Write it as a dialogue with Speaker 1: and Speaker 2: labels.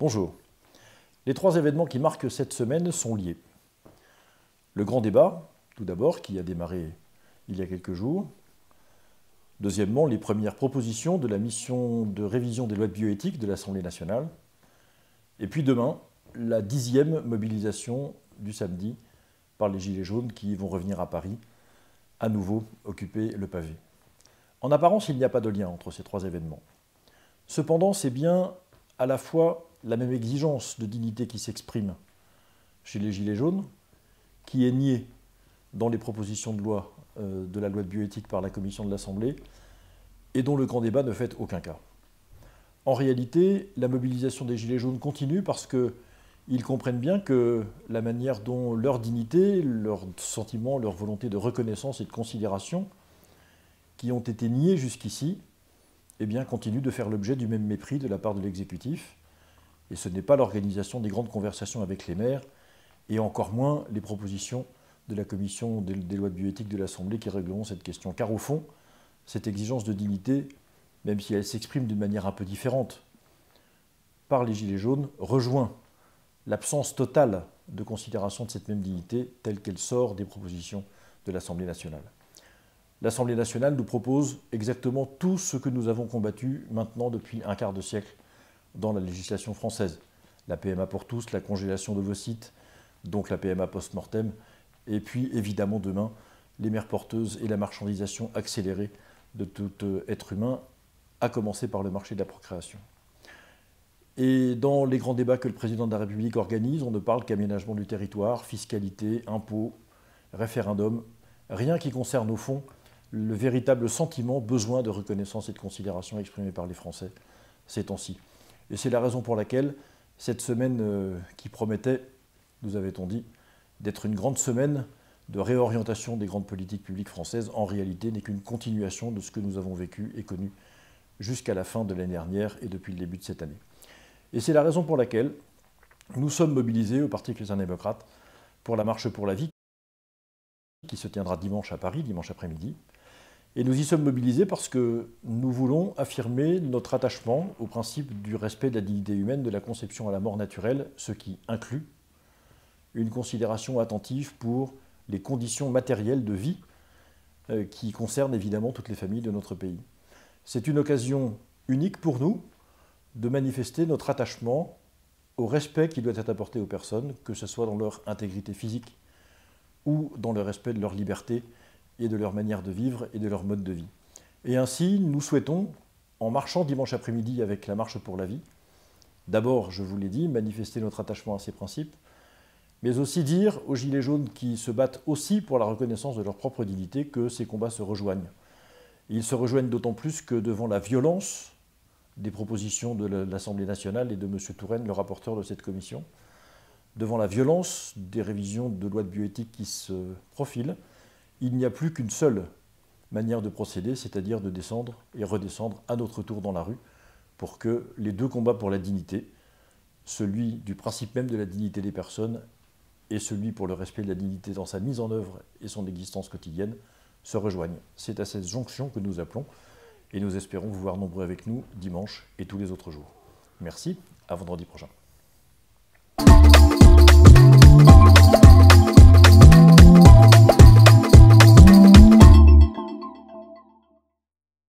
Speaker 1: Bonjour. Les trois événements qui marquent cette semaine sont liés. Le grand débat, tout d'abord, qui a démarré il y a quelques jours. Deuxièmement, les premières propositions de la mission de révision des lois de bioéthique de l'Assemblée nationale. Et puis demain, la 10e mobilisation du samedi par les Gilets jaunes qui vont revenir à Paris, à nouveau occuper le pavé. En apparence, il n'y a pas de lien entre ces trois événements. Cependant, c'est bien à la fois la même exigence de dignité qui s'exprime chez les Gilets jaunes, qui est niée dans les propositions de loi de la loi de bioéthique par la commission de l'Assemblée, et dont le grand débat ne fait aucun cas. En réalité, la mobilisation des Gilets jaunes continue parce qu'ils comprennent bien que la manière dont leur dignité, leurs sentiments, leur volonté de reconnaissance et de considération, qui ont été niés jusqu'ici, eh bien, continuent de faire l'objet du même mépris de la part de l'exécutif. Et ce n'est pas l'organisation des grandes conversations avec les maires, et encore moins les propositions de la commission des lois de bioéthique de l'Assemblée qui régleront cette question. Car au fond, cette exigence de dignité, même si elle s'exprime d'une manière un peu différente par les Gilets jaunes, rejoint l'absence totale de considération de cette même dignité telle qu'elle sort des propositions de l'Assemblée nationale. L'Assemblée nationale nous propose exactement tout ce que nous avons combattu maintenant depuis un quart de siècle dans la législation française. La PMA pour tous, la congélation d'ovocytes, donc la PMA post-mortem, et puis évidemment demain, les mères porteuses et la marchandisation accélérée de tout être humain, à commencer par le marché de la procréation. Et dans les grands débats que le président de la République organise, on ne parle qu'aménagement du territoire, fiscalité, impôts, référendum, rien qui concerne au fond le véritable sentiment, besoin de reconnaissance et de considération exprimé par les Français ces temps-ci. Et c'est la raison pour laquelle cette semaine qui promettait, nous avait-on dit, d'être une grande semaine de réorientation des grandes politiques publiques françaises, en réalité n'est qu'une continuation de ce que nous avons vécu et connu jusqu'à la fin de l'année dernière et depuis le début de cette année. Et c'est la raison pour laquelle nous sommes mobilisés au Parti chrétien-démocrate pour la marche pour la vie qui se tiendra dimanche à Paris, dimanche après-midi. Et nous y sommes mobilisés parce que nous voulons affirmer notre attachement au principe du respect de la dignité humaine, de la conception à la mort naturelle, ce qui inclut une considération attentive pour les conditions matérielles de vie qui concernent évidemment toutes les familles de notre pays. C'est une occasion unique pour nous de manifester notre attachement au respect qui doit être apporté aux personnes, que ce soit dans leur intégrité physique ou dans le respect de leur liberté et de leur manière de vivre et de leur mode de vie. Et ainsi, nous souhaitons, en marchant dimanche après-midi avec la Marche pour la vie, d'abord, je vous l'ai dit, manifester notre attachement à ces principes, mais aussi dire aux Gilets jaunes qui se battent aussi pour la reconnaissance de leur propre dignité que ces combats se rejoignent. Ils se rejoignent d'autant plus que devant la violence des propositions de l'Assemblée nationale et de M. Touraine, le rapporteur de cette commission, devant la violence des révisions de lois de bioéthique qui se profilent, il n'y a plus qu'une seule manière de procéder, c'est-à-dire de descendre et redescendre à notre tour dans la rue pour que les deux combats pour la dignité, celui du principe même de la dignité des personnes et celui pour le respect de la dignité dans sa mise en œuvre et son existence quotidienne, se rejoignent. C'est à cette jonction que nous appelons et nous espérons vous voir nombreux avec nous dimanche et tous les autres jours. Merci, à vendredi prochain.